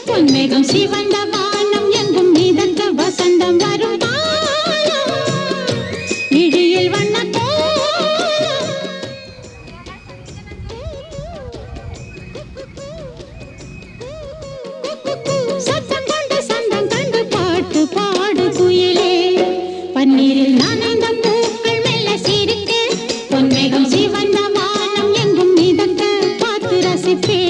பொன்மேகம் சிவந்த வானம் எங்கும் மிதக்க வசந்தம் வரும் இழியில் வண்ண சத்தம் கொண்டு சந்தம் கண்டு பாட்டு பாடு குயிலே பன்னீரில் நனைந்த பூக்கள் மெல்ல சிரிக்க பொன்மேகம் சிவந்த வானம் எங்கும் மிதக்க பார்த்து ரசிப்பே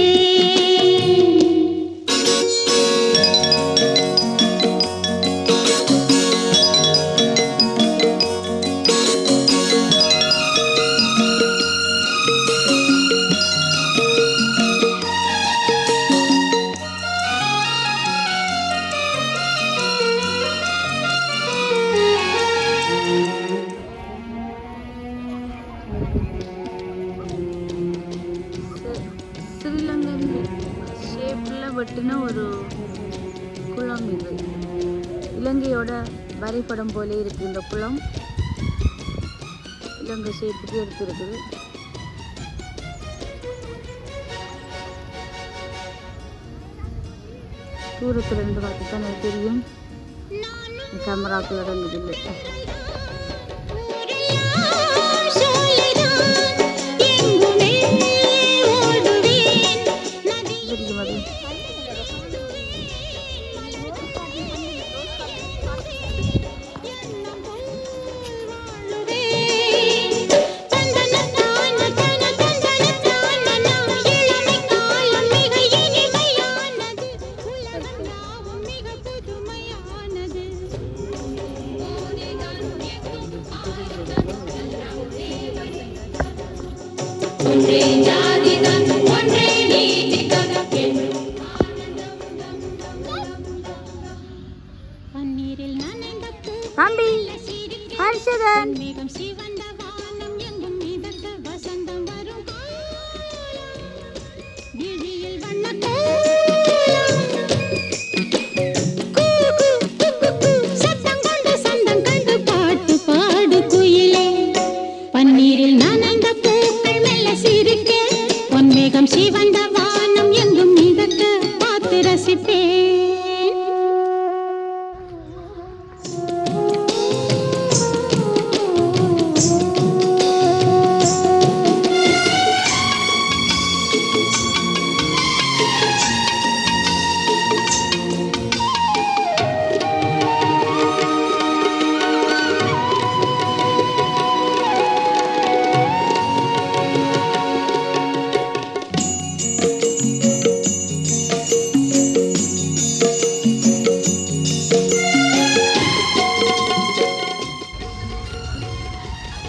வெட்டின ஒரு குளம் இது. இலங்கையோட வரைபடம் போல இருக்கு இந்த குளம். இலங்கை ஷேப்புக்கு எடுத்துருக்குது. தூரத்துல இருந்து பார்த்து தான் எனக்கு தெரியும். கேமராக்குள்ள இடங்குது இல்லை. தம்பி ஹர்ஷதன் பன்னீரில் நனைந்த பூக்கள் மெல்ல சிரிக்க பொன்மேகம் சிவந்த வானம் எங்கும் மிதக்க பார்த்து ரசிப்பேன்.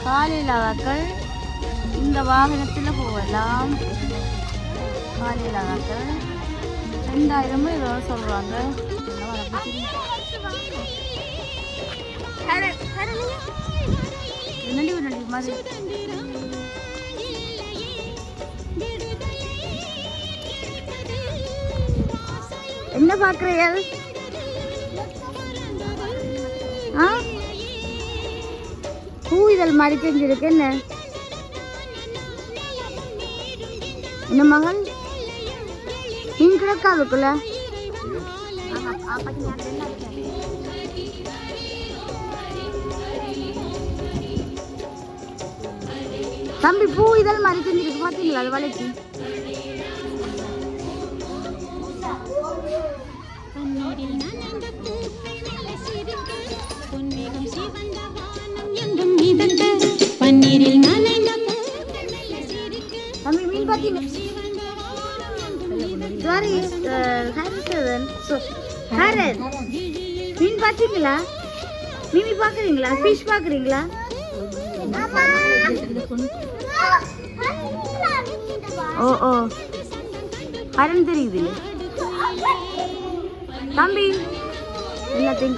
காலையிலாக்கள் இந்த வாகனத்தில் போகலாம். காலையிலாக்கள் 2000 ஏதோ சொல்கிறாங்க. என்ன பாக்குறீர்கள்? பூ இதழ் மாதிரி செஞ்சிருக்கு. என்ன என்ன மகள் நீங்க கிடக்காதுக்குள்ள தம்பி பூ இதழ் மாதிரி செஞ்சிருக்கு பாத்தீங்களா? அது வளைக்கு தம்பி மீன் பாத்தீங்க? மீன் பாத்தீங்களா? மீமி பாக்குறீங்களா? ஃபிஷ் பாக்குறீங்களா? ஓ ஓ ஹரன் தெரியுது தம்பி எல்லாத்தையும்